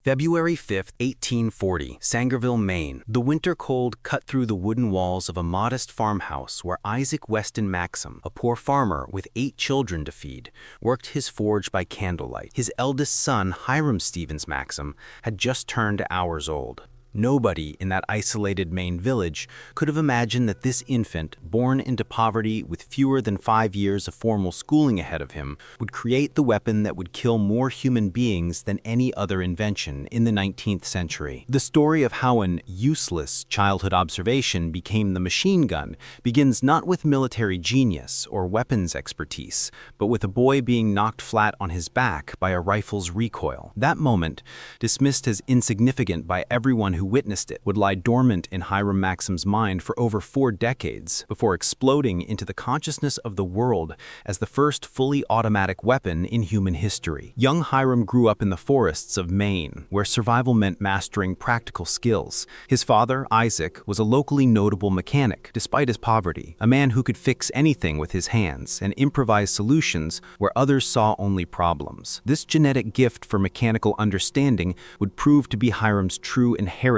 February 5, 1840, Sangerville, Maine. The winter cold cut through the wooden walls of a modest farmhouse where Isaac Weston Maxim, a poor farmer with 8 children to feed, worked his forge by candlelight. His eldest son, Hiram Stevens Maxim, had just turned hours old. Nobody in that isolated Maine village could have imagined that this infant, born into poverty with fewer than 5 years of formal schooling ahead of him, would create the weapon that would kill more human beings than any other invention in the 19th century. The story of how an useless childhood observation became the machine gun begins not with military genius or weapons expertise, but with a boy being knocked flat on his back by a rifle's recoil. That moment, dismissed as insignificant by everyone who witnessed it, would lie dormant in Hiram Maxim's mind for over 4 decades before exploding into the consciousness of the world as the first fully automatic weapon in human history. Young Hiram grew up in the forests of Maine, where survival meant mastering practical skills. His father, Isaac, was a locally notable mechanic, despite his poverty, a man who could fix anything with his hands and improvise solutions where others saw only problems. This genetic gift for mechanical understanding would prove to be Hiram's true inheritance,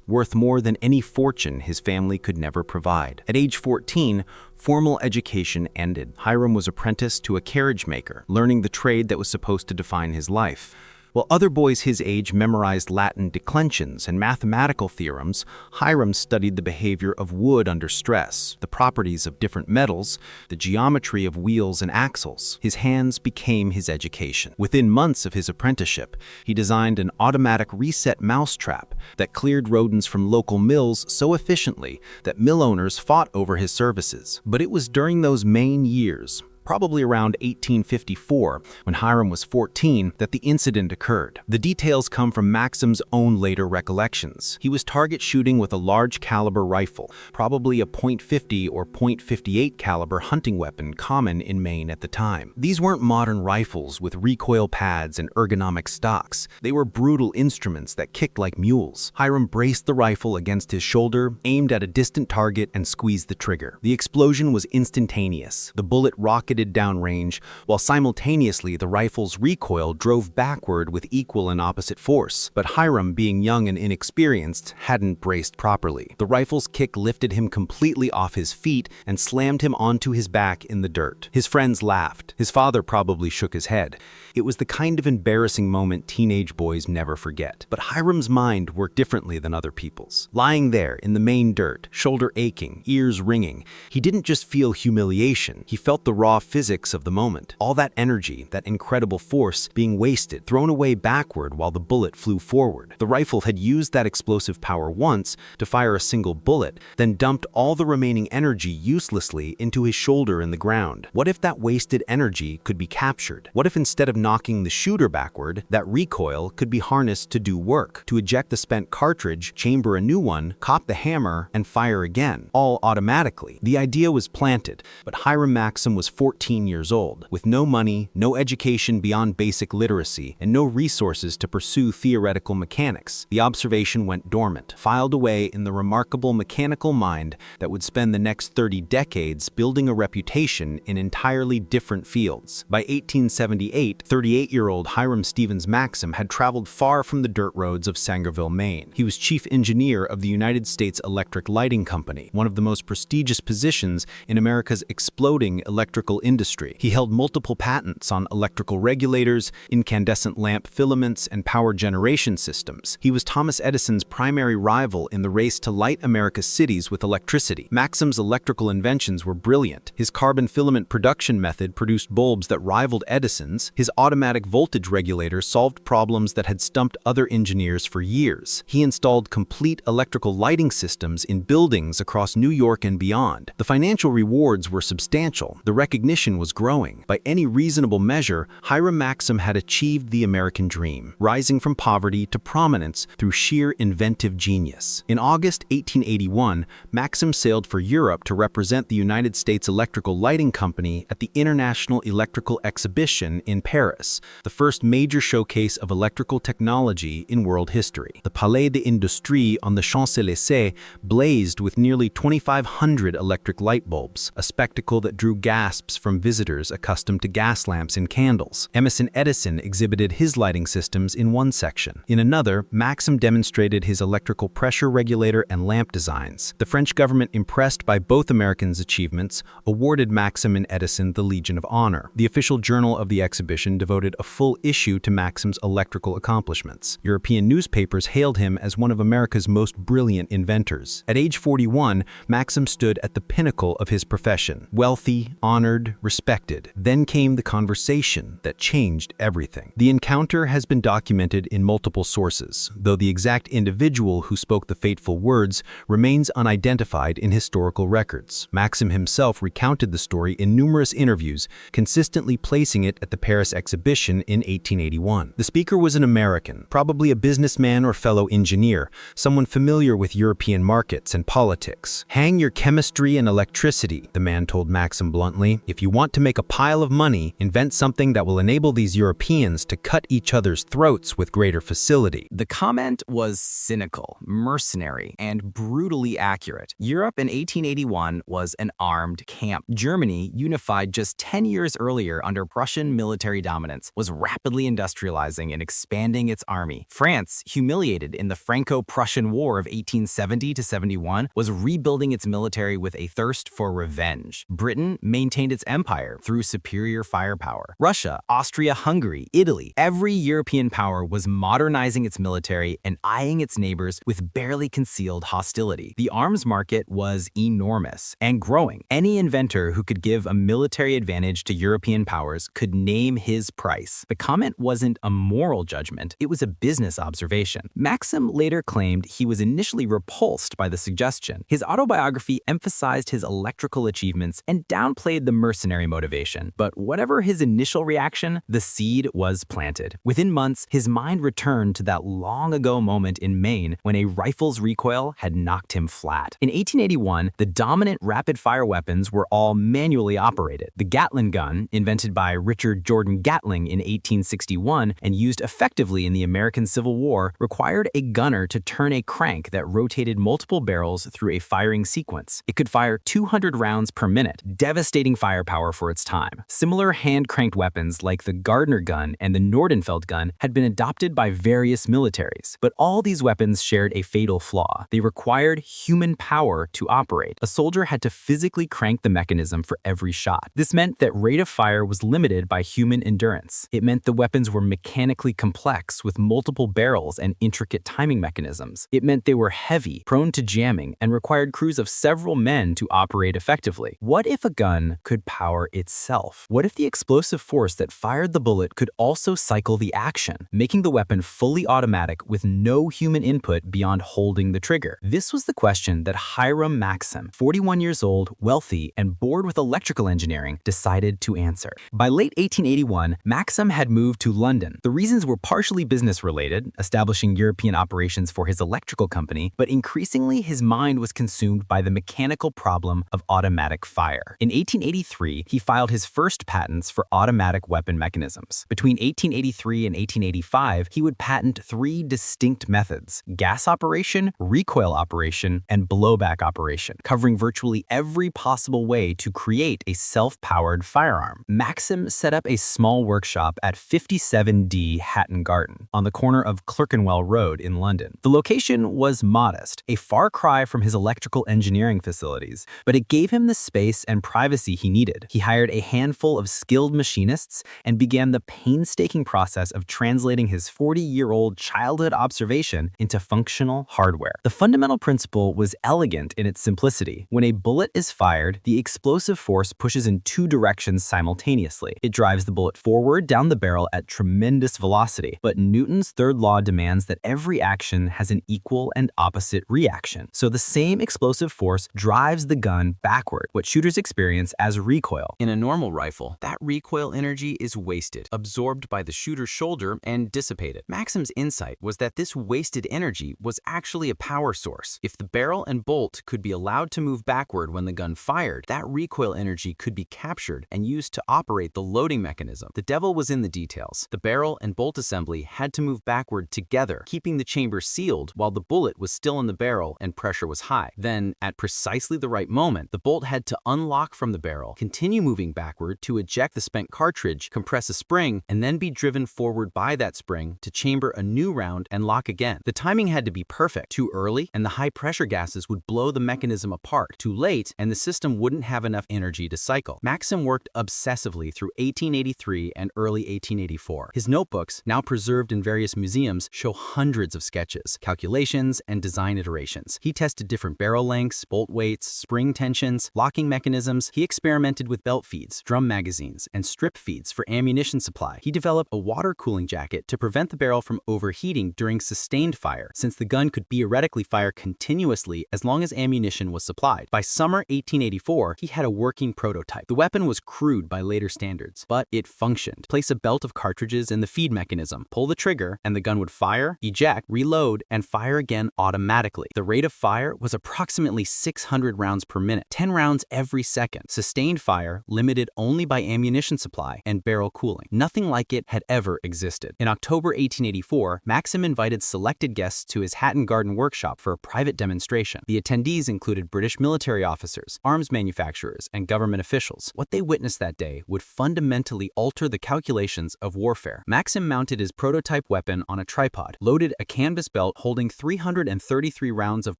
worth more than any fortune his family could never provide. At age 14, formal education ended. Hiram was apprenticed to a carriage maker, learning the trade that was supposed to define his life. While other boys his age memorized Latin declensions and mathematical theorems, Hiram studied the behavior of wood under stress, the properties of different metals, the geometry of wheels and axles. His hands became his education. Within months of his apprenticeship, he designed an automatic reset mousetrap that cleared rodents from local mills so efficiently that mill owners fought over his services. But it was during those Maine years, probably around 1854, when Hiram was 14, that the incident occurred. The details come from Maxim's own later recollections. He was target shooting with a large caliber rifle, probably a .50 or .58 caliber hunting weapon common in Maine at the time. These weren't modern rifles with recoil pads and ergonomic stocks. They were brutal instruments that kicked like mules. Hiram braced the rifle against his shoulder, aimed at a distant target, and squeezed the trigger. The explosion was instantaneous. The bullet rocketed downrange, while simultaneously the rifle's recoil drove backward with equal and opposite force. But Hiram, being young and inexperienced, hadn't braced properly. The rifle's kick lifted him completely off his feet and slammed him onto his back in the dirt. His friends laughed. His father probably shook his head. It was the kind of embarrassing moment teenage boys never forget. But Hiram's mind worked differently than other people's. Lying there in the Maine dirt, shoulder aching, ears ringing, he didn't just feel humiliation. He felt the raw physics of the moment. All that energy, that incredible force, being wasted, thrown away backward while the bullet flew forward. The rifle had used that explosive power once to fire a single bullet, then dumped all the remaining energy uselessly into his shoulder in the ground. What if that wasted energy could be captured? What if instead of knocking the shooter backward, that recoil could be harnessed to do work, to eject the spent cartridge, chamber a new one, cock the hammer, and fire again, all automatically? The idea was planted, but Hiram Maxim was 14 years old, with no money, no education beyond basic literacy, and no resources to pursue theoretical mechanics. The observation went dormant, filed away in the remarkable mechanical mind that would spend the next 30 decades building a reputation in entirely different fields. By 1878, 38-year-old Hiram Stevens Maxim had traveled far from the dirt roads of Sangerville, Maine. He was chief engineer of the United States Electric Lighting Company, one of the most prestigious positions in America's exploding electrical industry. He held multiple patents on electrical regulators, incandescent lamp filaments, and power generation systems. He was Thomas Edison's primary rival in the race to light America's cities with electricity. Maxim's electrical inventions were brilliant. His carbon filament production method produced bulbs that rivaled Edison's. His automatic voltage regulator solved problems that had stumped other engineers for years. He installed complete electrical lighting systems in buildings across New York and beyond. The financial rewards were substantial. The recognition was growing. By any reasonable measure, Hiram Maxim had achieved the American dream, rising from poverty to prominence through sheer inventive genius. In August 1881, Maxim sailed for Europe to represent the United States Electrical Lighting Company at the International Electrical Exhibition in Paris, the first major showcase of electrical technology in world history. The Palais des Industries on the Champs-Élysées blazed with nearly 2,500 electric light bulbs, a spectacle that drew gasps from visitors accustomed to gas lamps and candles. Emerson Edison exhibited his lighting systems in one section. In another, Maxim demonstrated his electrical pressure regulator and lamp designs. The French government, impressed by both Americans' achievements, awarded Maxim and Edison the Legion of Honor. The official journal of the exhibition devoted a full issue to Maxim's electrical accomplishments. European newspapers hailed him as one of America's most brilliant inventors. At age 41, Maxim stood at the pinnacle of his profession, wealthy, honored, respected. Then came the conversation that changed everything. The encounter has been documented in multiple sources, though the exact individual who spoke the fateful words remains unidentified in historical records. Maxim himself recounted the story in numerous interviews, consistently placing it at the Paris exhibition in 1881. The speaker was an American, probably a businessman or fellow engineer, someone familiar with European markets and politics. "Hang your chemistry and electricity," the man told Maxim bluntly. "If you want to make a pile of money, invent something that will enable these Europeans to cut each other's throats with greater facility." The comment was cynical, mercenary, and brutally accurate. Europe in 1881 was an armed camp. Germany, unified just 10 years earlier under Prussian military dominance, was rapidly industrializing and expanding its army. France, humiliated in the Franco-Prussian War of 1870-71, was rebuilding its military with a thirst for revenge. Britain maintained its empire through superior firepower. Russia, Austria-Hungary, Italy, every European power was modernizing its military and eyeing its neighbors with barely concealed hostility. The arms market was enormous and growing. Any inventor who could give a military advantage to European powers could name his price. The comment wasn't a moral judgment, it was a business observation. Maxim later claimed he was initially repulsed by the suggestion. His autobiography emphasized his electrical achievements and downplayed the mercenary motivation. But whatever his initial reaction, the seed was planted. Within months, his mind returned to that long-ago moment in Maine when a rifle's recoil had knocked him flat. In 1881, the dominant rapid-fire weapons were all manually operated. The Gatling gun, invented by Richard Jordan Gatling in 1861 and used effectively in the American Civil War, required a gunner to turn a crank that rotated multiple barrels through a firing sequence. It could fire 200 rounds per minute, devastating firepower for its time. Similar hand-cranked weapons like the Gardner gun and the Nordenfeld gun had been adopted by various militaries, but all these weapons shared a fatal flaw. They required human power to operate. A soldier had to physically crank the mechanism for every shot. This meant that rate of fire was limited by human endurance. It meant the weapons were mechanically complex with multiple barrels and intricate timing mechanisms. It meant they were heavy, prone to jamming, and required crews of several men to operate effectively. What if a gun could power itself? What if the explosive force that fired the bullet could also cycle the action, making the weapon fully automatic with no human input beyond holding the trigger? This was the question that Hiram Maxim, 41 years old, wealthy, and bored with electrical engineering, decided to answer. By late 1881, Maxim had moved to London. The reasons were partially business-related, establishing European operations for his electrical company, but increasingly his mind was consumed by the mechanical problem of automatic fire. In 1883, he filed his first patents for automatic weapon mechanisms. Between 1883 and 1885, he would patent 3 distinct methods: gas operation, recoil operation, and blowback operation, covering virtually every possible way to create a self-powered firearm. Maxim set up a small workshop at 57D Hatton Garden, on the corner of Clerkenwell Road in London. The location was modest, a far cry from his electrical engineering facilities, but it gave him the space and privacy he needed. He hired a handful of skilled machinists and began the painstaking process of translating his 40-year-old childhood observation into functional hardware. The fundamental principle was elegant in its simplicity. When a bullet is fired, the explosive force pushes in 2 directions simultaneously. It drives the bullet forward down the barrel at tremendous velocity, but Newton's third law demands that every action has an equal and opposite reaction. So the same explosive force drives the gun backward, what shooters experience as recoil. In a normal rifle, that recoil energy is wasted, absorbed by the shooter's shoulder and dissipated. Maxim's insight was that this wasted energy was actually a power source. If the barrel and bolt could be allowed to move backward when the gun fired, that recoil energy could be captured and used to operate the loading mechanism. The devil was in the details. The barrel and bolt assembly had to move backward together, keeping the chamber sealed while the bullet was still in the barrel and pressure was high. Then, at precisely the right moment, the bolt had to unlock from the barrel, continue moving backward to eject the spent cartridge, compress a spring, and then be driven forward by that spring to chamber a new round and lock again. The timing had to be perfect. Too early, and the high-pressure gases would blow the mechanism apart. Too late, and the system wouldn't have enough energy to cycle. Maxim worked obsessively through 1883 and early 1884. His notebooks, now preserved in various museums, show hundreds of sketches, calculations, and design iterations. He tested different barrel lengths, bolt weights, spring tensions, locking mechanisms. He experimented with belt feeds, drum magazines, and strip feeds for ammunition supply. He developed a water cooling jacket to prevent the barrel from overheating during sustained fire, since the gun could theoretically fire continuously as long as ammunition was supplied. By summer 1884, he had a working prototype. The weapon was crude by later standards, but it functioned. Place a belt of cartridges in the feed mechanism, pull the trigger, and the gun would fire, eject, reload, and fire again automatically. The rate of fire was approximately 600 rounds per minute, 10 rounds every second. Sustained fire, limited only by ammunition supply and barrel cooling. Nothing like it had ever existed. In October 1884, Maxim invited selected guests to his Hatton Garden workshop for a private demonstration. The attendees included British military officers, arms manufacturers, and government officials. What they witnessed that day would fundamentally alter the calculations of warfare. Maxim mounted his prototype weapon on a tripod, loaded a canvas belt holding 333 rounds of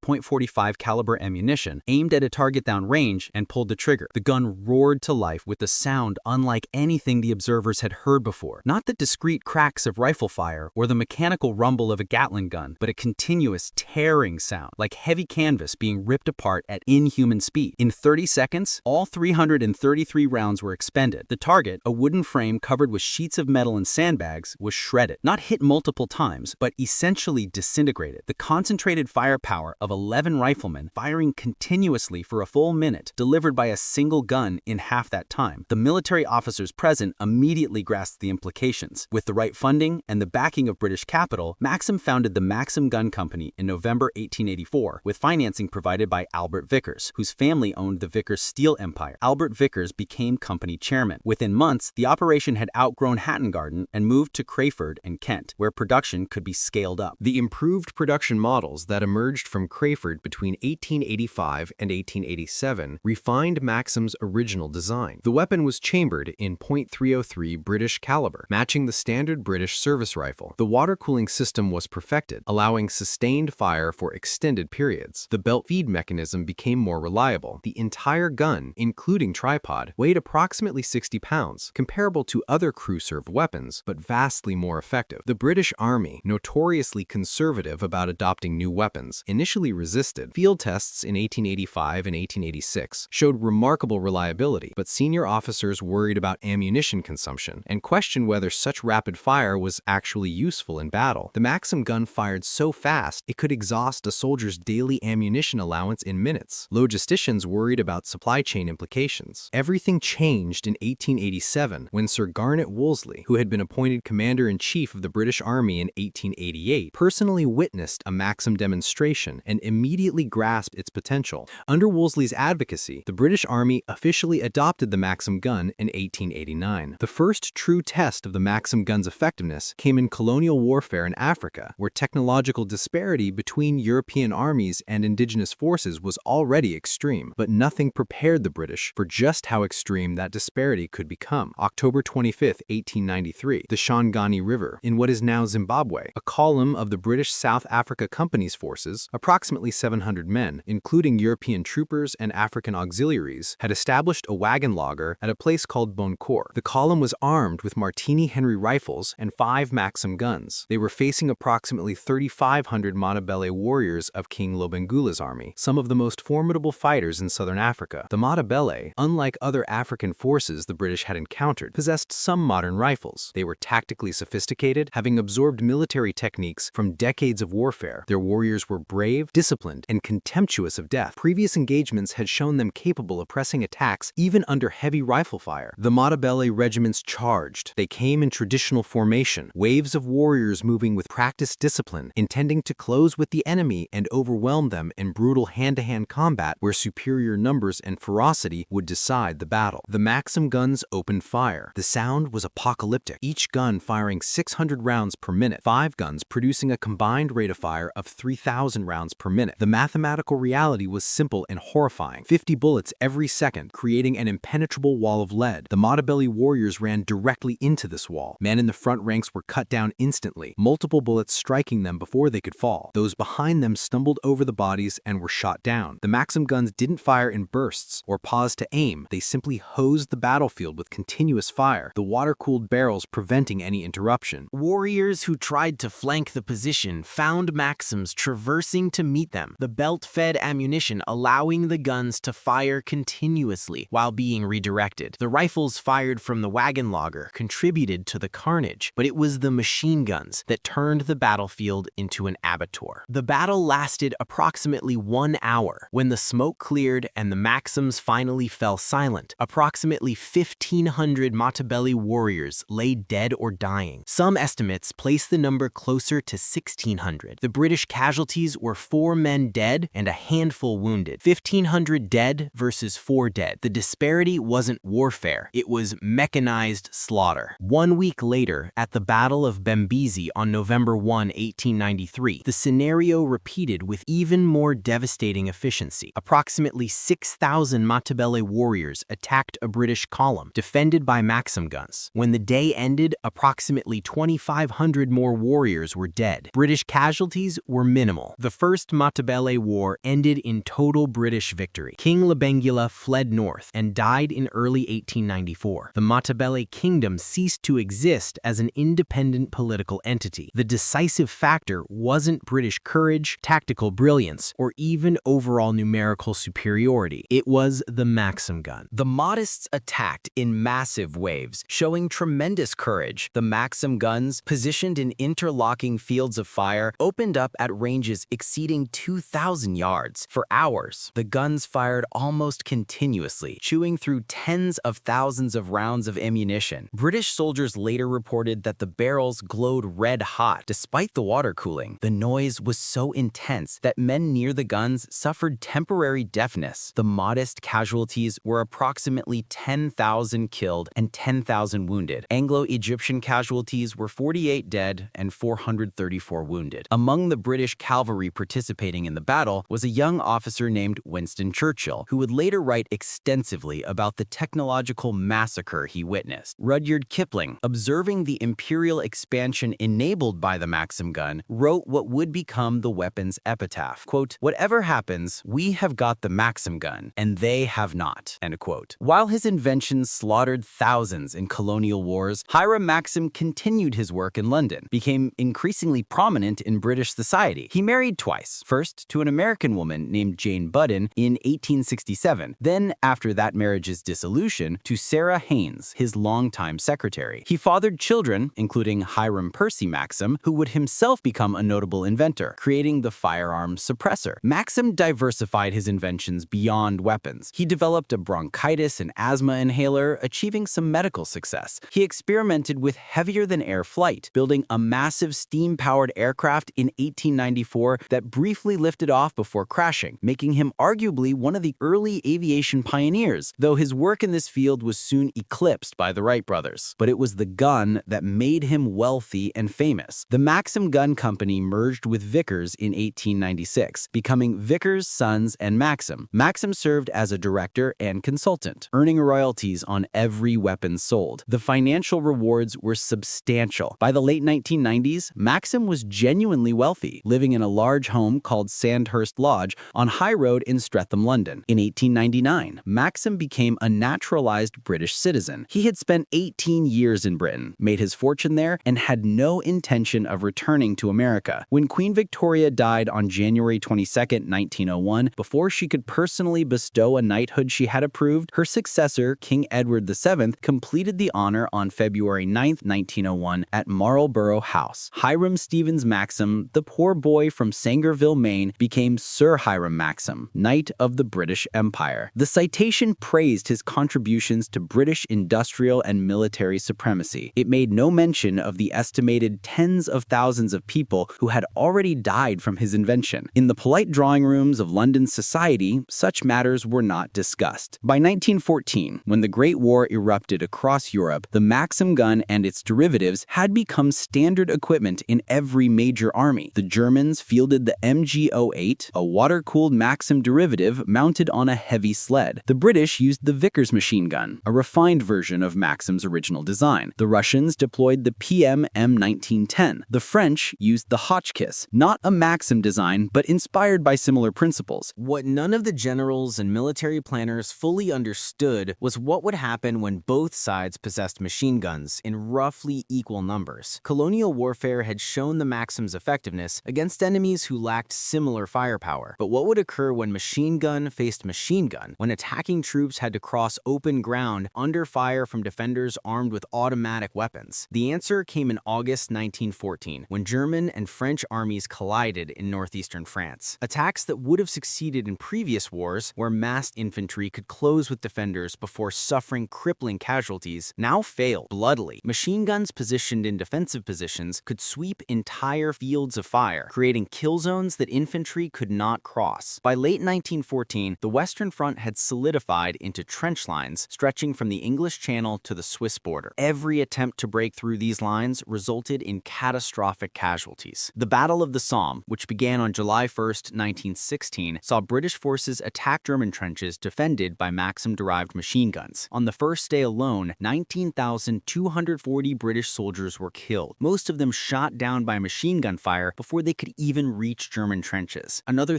.45 caliber ammunition, aimed at a target down range, and pulled the trigger. The gun roared to life with a sound unlike anything the observers had heard before. Not the discrete cracks of rifle fire or the mechanical rumble of a Gatling gun, but a continuous tearing sound, like heavy canvas being ripped apart at inhuman speed. In 30 seconds, all 333 rounds were expended. The target, a wooden frame covered with sheets of metal and sandbags, was shredded. Not hit multiple times, but essentially disintegrated. The concentrated firepower of 11 riflemen firing continuously for a full minute, delivered by a single gun in half that time. The military officers present immediately grasped the implications. With the right funding and the backing of British capital, Maxim founded the Maxim Gun Company in November 1884, with financing provided by Albert Vickers, whose family owned the Vickers Steel Empire. Albert Vickers became company chairman. Within months, the operation had outgrown Hatton Garden and moved to Crayford and Kent, where production could be scaled up. The improved production models that emerged from Crayford between 1885 and 1887 refined Maxim's original design. The weapon was chambered in .303 British caliber, matching the standard British service rifle. The water cooling system was perfected, allowing sustained fire for extended periods. The belt feed mechanism became more reliable. The entire gun, including tripod, weighed approximately 60 pounds, comparable to other crew-served weapons, but vastly more effective. The British Army, notoriously conservative about adopting new weapons, initially resisted. Field tests in 1885 and 1886 showed remarkable reliability, but senior officers worried about ammunition consumption and questioned whether such rapid fire was actually useful in battle. The Maxim gun fired so fast it could exhaust a soldier's daily ammunition allowance in minutes. Logisticians worried about supply chain implications. Everything changed in 1887 when Sir Garnet Wolseley, who had been appointed Commander-in-Chief of the British Army in 1888, personally witnessed a Maxim demonstration and immediately grasped its potential. Under Wolseley's advocacy, the British Army officially adopted the Maxim gun in 1889. The first true test of the Maxim gun's effectiveness came in colonial warfare in Africa, where technological disparity between European armies and indigenous forces was already extreme, but nothing prepared the British for just how extreme that disparity could become. October 25, 1893, the Shangani River, in what is now Zimbabwe, a column of the British South Africa Company's forces, approximately 700 men, including European troopers and African auxiliaries, had established a wagon laager at a place called Boncourt. The column was armed with Martini Henry rifles and 5 Maxim guns. They were facing approximately 3,500 Matabele warriors of King Lobengula's army, some of the most formidable fighters in southern Africa. The Matabele, unlike other African forces the British had encountered, possessed some modern rifles. They were tactically sophisticated, having absorbed military techniques from decades of warfare. Their warriors were brave, disciplined, and contemptuous of death. Previous engagements had shown them capable of pressing attacks even under heavy rifle fire. The Matabele regiments charged. They came in traditional formation, waves of warriors moving with practiced discipline, intending to close with the enemy and overwhelm them in brutal hand-to-hand combat where superior numbers and ferocity would decide the battle. The Maxim guns opened fire. The sound was apocalyptic, each gun firing 600 rounds per minute, 5 guns producing a combined rate of fire of 3,000 rounds per minute. The mathematical reality was simple and horrifying. 50 bullets every second created creating an impenetrable wall of lead. The Matabele warriors ran directly into this wall. Men in the front ranks were cut down instantly, multiple bullets striking them before they could fall. Those behind them stumbled over the bodies and were shot down. The Maxim guns didn't fire in bursts or pause to aim. They simply hosed the battlefield with continuous fire, the water-cooled barrels preventing any interruption. Warriors who tried to flank the position found Maxims traversing to meet them, the belt-fed ammunition allowing the guns to fire continuously while being redirected. The rifles fired from the wagon logger contributed to the carnage, but it was the machine guns that turned the battlefield into an abattoir. The battle lasted approximately 1 hour. When the smoke cleared and the Maxims finally fell silent, approximately 1,500 Matabele warriors lay dead or dying. Some estimates place the number closer to 1,600. The British casualties were 4 men dead and a handful wounded. 1,500 dead versus 4 dead. The disparity wasn't warfare, it was mechanized slaughter. 1 week later, at the Battle of Bembizi on November 1, 1893, the scenario repeated with even more devastating efficiency. Approximately 6,000 Matabele warriors attacked a British column, defended by Maxim guns. When the day ended, approximately 2,500 more warriors were dead. British casualties were minimal. The First Matabele War ended in total British victory. King Lubengula fled north and died in early 1894. The Matabele kingdom ceased to exist as an independent political entity. The decisive factor wasn't British courage, tactical brilliance, or even overall numerical superiority. It was the Maxim gun. The Mahdists attacked in massive waves, showing tremendous courage. The Maxim guns, positioned in interlocking fields of fire, opened up at ranges exceeding 2,000 yards. For hours, the guns fired almost continuously, chewing through tens of thousands of rounds of ammunition. British soldiers later reported that the barrels glowed red hot. Despite the water cooling, the noise was so intense that men near the guns suffered temporary deafness. The Mahdist casualties were approximately 10,000 killed and 10,000 wounded. Anglo-Egyptian casualties were 48 dead and 434 wounded. Among the British cavalry participating in the battle was a young officer named Winston Churchill, who would later write extensively about the technological massacre he witnessed. Rudyard Kipling, observing the imperial expansion enabled by the Maxim gun, wrote what would become the weapon's epitaph. Quote, "Whatever happens, we have got the Maxim gun, and they have not." End quote. While his inventions slaughtered thousands in colonial wars, Hiram Maxim continued his work in London, became increasingly prominent in British society. He married twice, first to an American woman named Jane Budden in 1867, then, after that marriage's dissolution, to Sarah Haynes, his longtime secretary. He fathered children, including Hiram Percy Maxim, who would himself become a notable inventor, creating the firearm suppressor. Maxim diversified his inventions beyond weapons. He developed a bronchitis and asthma inhaler, achieving some medical success. He experimented with heavier-than-air flight, building a massive steam-powered aircraft in 1894 that briefly lifted off before crashing, making him arguably one of the early aviation pioneers, though his work in this field was soon eclipsed by the Wright brothers. But it was the gun that made him wealthy and famous. The Maxim Gun Company merged with Vickers in 1896, becoming Vickers, Sons, and Maxim. Maxim served as a director and consultant, earning royalties on every weapon sold. The financial rewards were substantial. By the late 1990s, Maxim was genuinely wealthy, living in a large home called Sandhurst Lodge on High Road in Streatham, London. In 1899, Maxim became a naturalized British citizen. He had spent 18 years in Britain, made his fortune there, and had no intention of returning to America. When Queen Victoria died on January 22, 1901, before she could personally bestow a knighthood she had approved, her successor, King Edward VII, completed the honor on February 9, 1901, at Marlborough House. Hiram Stevens Maxim, the poor boy from Sangerville, Maine, became Sir Hiram Maxim, Knight of the British Empire. The citation praised his contributions to British industrial and military supremacy. It made no mention of the estimated tens of thousands of people who had already died from his invention. In the polite drawing rooms of London society, such matters were not discussed. By 1914, when the Great War erupted across Europe, the Maxim gun and its derivatives had become standard equipment in every major army. The Germans fielded the MG-08, a water-cooled Maxim derivative mounted on a heavy sled. The British used the Vickers machine gun, a refined version of Maxim's original design. The Russians deployed the PM M1910. The French used the Hotchkiss, not a Maxim design, but inspired by similar principles. What none of the generals and military planners fully understood was what would happen when both sides possessed machine guns in roughly equal numbers. Colonial warfare had shown the Maxim's effectiveness against enemies who lacked similar firepower. But what would occur when machine gun faced machine gun, when attacking troops had to cross open ground under fire from defenders armed with automatic weapons? The answer came in August 1914, when German and French armies collided in northeastern France. Attacks that would have succeeded in previous wars, where massed infantry could close with defenders before suffering crippling casualties, now failed bloodily. Machine guns positioned in defensive positions could sweep entire fields of fire, creating kill zones that infantry could not cross. By late 1914, the Western Front had solidified into trench lines stretching from the English Channel to the Swiss border. Every attempt to break through these lines resulted in catastrophic casualties. The Battle of the Somme, which began on July 1, 1916, saw British forces attack German trenches defended by Maxim-derived machine guns. On the first day alone, 19,240 British soldiers were killed, most of them shot down by machine gun fire before they could even reach German trenches. Another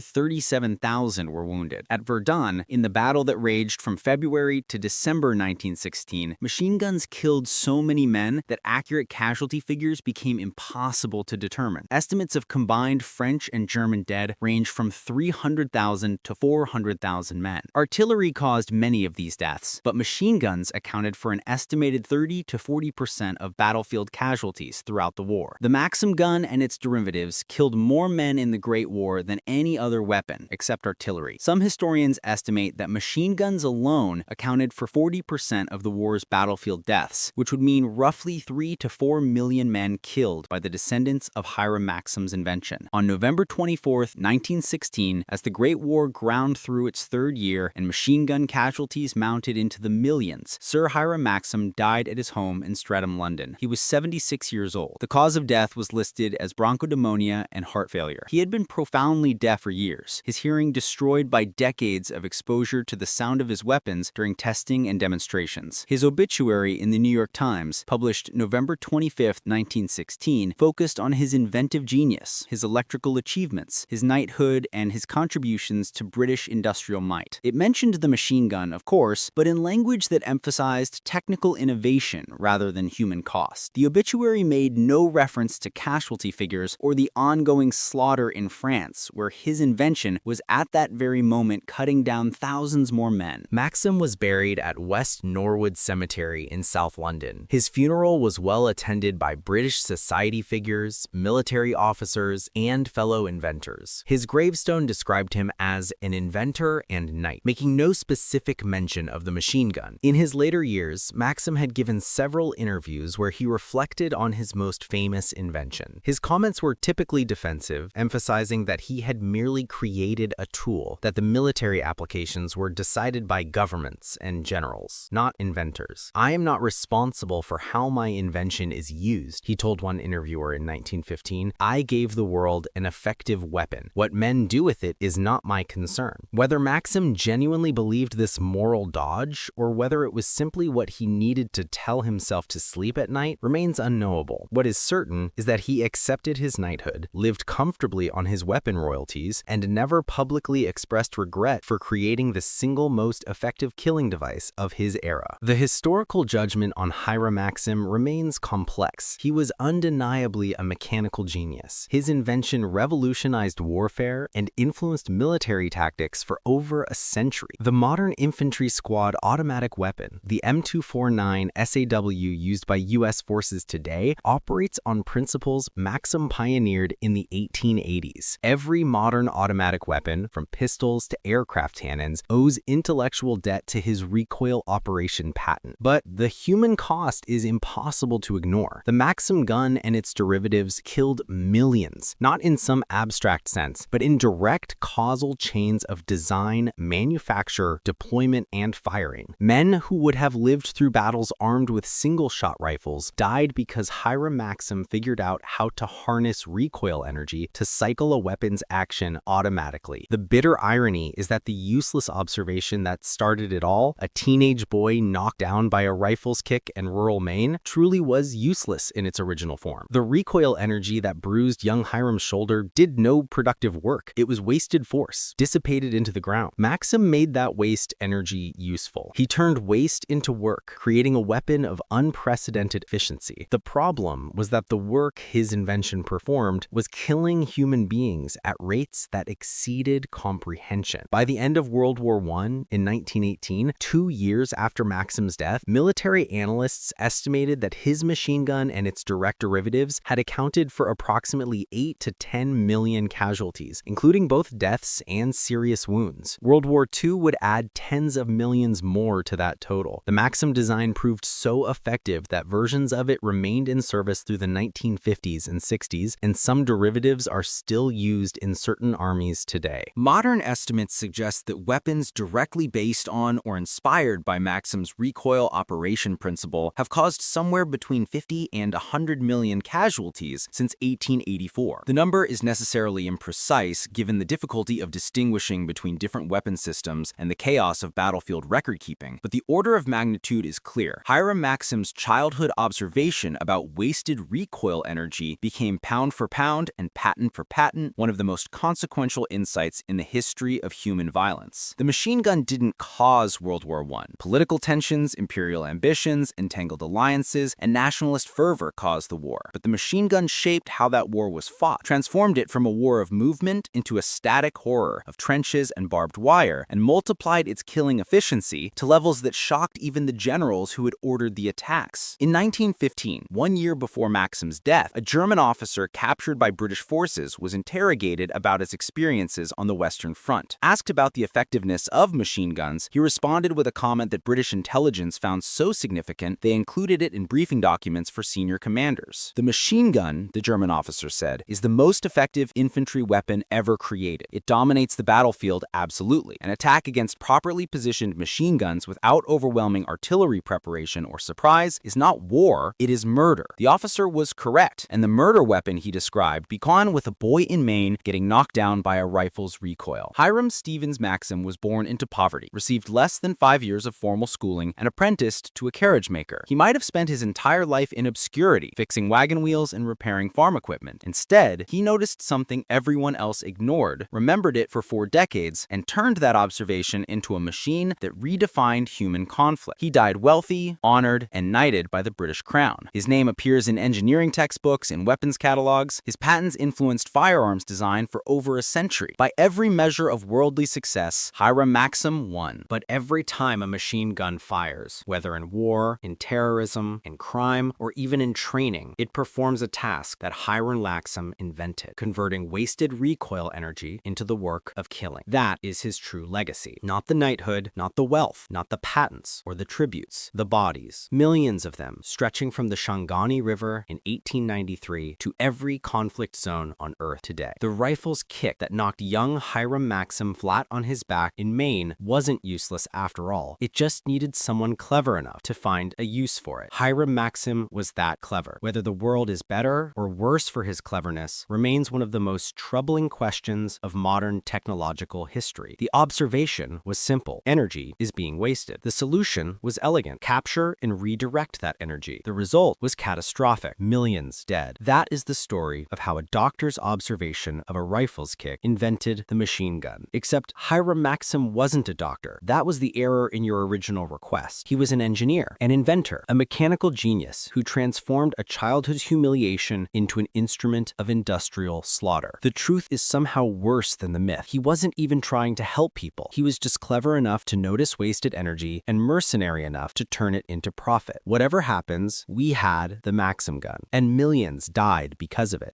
37,000 were wounded. At Verdun, in the battle that raged from February to December 1916, machine guns killed so many men that accurate casualty figures became impossible to determine. Estimates of combined French and German dead range from 300,000 to 400,000 men. Artillery caused many of these deaths, but machine guns accounted for an estimated 30 to 40% of battlefield casualties throughout the war. The Maxim gun and its derivatives killed more men in the Great War than any other weapon, except artillery. Some historians estimate that machine guns alone accounted for 40% of the war's battlefield deaths, which would mean roughly 3 to 4 million men killed by the descendants of Hiram Maxim's invention. On November 24, 1916, as the Great War ground through its third year and machine gun casualties mounted into the millions, Sir Hiram Maxim died at his home in Streatham, London. He was 76 years old. The cause of death was listed as bronchopneumonia and heart failure. He had been profoundly deaf for years, his hearing destroyed by decades of exposure to the sound of his weapons during testing and demonstrations. His obituary in the New York Times, published November 25, 1916, focused on his inventive genius, his electrical achievements, his knighthood, and his contributions to British industrial might. It mentioned the machine gun, of course, but in language that emphasized technical innovation rather than human cost. The obituary made no reference to casualty figures or the ongoing slaughter in France, where his invention was at that very moment cutting down thousands more men. Maxim was buried at West Norwood Cemetery in South London. His funeral was well attended by British society figures, military officers, and fellow inventors. His gravestone described him as an inventor and knight, making no specific mention of the machine gun. In his later years, Maxim had given several interviews where he reflected on his most famous invention. His comments were typically defensive, emphasizing that he had merely created a tool, that the military applications were decided by governments and generals, not inventors. "I am not responsible for how my invention is used," he told one interviewer in 1915. "I gave the world an effective weapon. What men do with it is not my concern." Whether Maxim genuinely believed this moral dodge, or whether it was simply what he needed to tell himself to sleep at night, remains unknowable. What is certain is that he accepted his knighthood, lived comfortably on his weapon royalties, and never publicly expressed regret for creating the single most effective killing device of his era. The historical judgment on Hiram Maxim remains complex. He was undeniably a mechanical genius. His invention revolutionized warfare and influenced military tactics for over a century. The modern infantry squad automatic weapon, the M249 SAW used by U.S. forces today, operates on principles Maxim pioneered in the 1880s. Every modern automatic weapon, from pistols to aircraft cannons, owes intellectual debt to his recoil operation patent. But the human cost is impossible to ignore. The Maxim gun and its derivatives killed millions, not in some abstract sense, but in direct causal chains of design, manufacture, deployment, and firing. Men who would have lived through battles armed with single-shot rifles died because Hiram Maxim figured out how to harness recoil energy to cycle a weapon's action automatically. The bitter irony is that the useless observation invention that started it all, a teenage boy knocked down by a rifle's kick in rural Maine, truly was useless in its original form. The recoil energy that bruised young Hiram's shoulder did no productive work. It was wasted force, dissipated into the ground. Maxim made that waste energy useful. He turned waste into work, creating a weapon of unprecedented efficiency. The problem was that the work his invention performed was killing human beings at rates that exceeded comprehension. By the end of World War I in 1918, 2 years after Maxim's death, military analysts estimated that his machine gun and its direct derivatives had accounted for approximately 8 to 10 million casualties, including both deaths and serious wounds. World War II would add tens of millions more to that total. The Maxim design proved so effective that versions of it remained in service through the 1950s and 60s, and some derivatives are still used in certain armies today. Modern estimates suggest that weapons directly based on or inspired by Maxim's recoil operation principle have caused somewhere between 50 and 100 million casualties since 1884. The number is necessarily imprecise given the difficulty of distinguishing between different weapon systems and the chaos of battlefield record-keeping, but the order of magnitude is clear. Hiram Maxim's childhood observation about wasted recoil energy became pound for pound and patent for patent one of the most consequential insights in the history of human violence. The machine gun didn't cause World War I. Political tensions, imperial ambitions, entangled alliances, and nationalist fervor caused the war. But the machine gun shaped how that war was fought, transformed it from a war of movement into a static horror of trenches and barbed wire, and multiplied its killing efficiency to levels that shocked even the generals who had ordered the attacks. In 1915, 1 year before Maxim's death, a German officer captured by British forces was interrogated about his experiences on the Western Front. Asked about the effectiveness of machine guns, he responded with a comment that British intelligence found so significant they included it in briefing documents for senior commanders. The machine gun, the German officer said, is the most effective infantry weapon ever created. It dominates the battlefield absolutely. An attack against properly positioned machine guns without overwhelming artillery preparation or surprise is not war, it is murder. The officer was correct, and the murder weapon he described began with a boy in Maine getting knocked down by a rifle's recoil. Hiram Stevens Maxim was born into poverty, received less than 5 years of formal schooling, and apprenticed to a carriage maker. He might have spent his entire life in obscurity, fixing wagon wheels and repairing farm equipment. Instead, he noticed something everyone else ignored, remembered it for 4 decades, and turned that observation into a machine that redefined human conflict. He died wealthy, honored, and knighted by the British Crown. His name appears in engineering textbooks and weapons catalogs. His patents influenced firearms design for over a century. By every measure of worldly success, Hiram Maxim won. But every time a machine gun fires, whether in war, in terrorism, in crime, or even in training, it performs a task that Hiram Maxim invented, converting wasted recoil energy into the work of killing. That is his true legacy. Not the knighthood, not the wealth, not the patents or the tributes, the bodies, millions of them, stretching from the Shangani River in 1893 to every conflict zone on Earth today. The rifle's kick that knocked young Hiram Maxim flat on his back in Maine wasn't useless after all. It just needed someone clever enough to find a use for it. Hiram Maxim was that clever. Whether the world is better or worse for his cleverness remains one of the most troubling questions of modern technological history. The observation was simple. Energy is being wasted. The solution was elegant. Capture and redirect that energy. The result was catastrophic. Millions dead. That is the story of how a doctor's observation of a rifle's kick invented the machine gun. Except Hiram Maxim wasn't a doctor. That was the error in your original request. He was an engineer, an inventor, a mechanical genius who transformed a childhood's humiliation into an instrument of industrial slaughter. The truth is somehow worse than the myth. He wasn't even trying to help people. He was just clever enough to notice wasted energy and mercenary enough to turn it into profit. Whatever happens, we had the Maxim gun, and millions died because of it.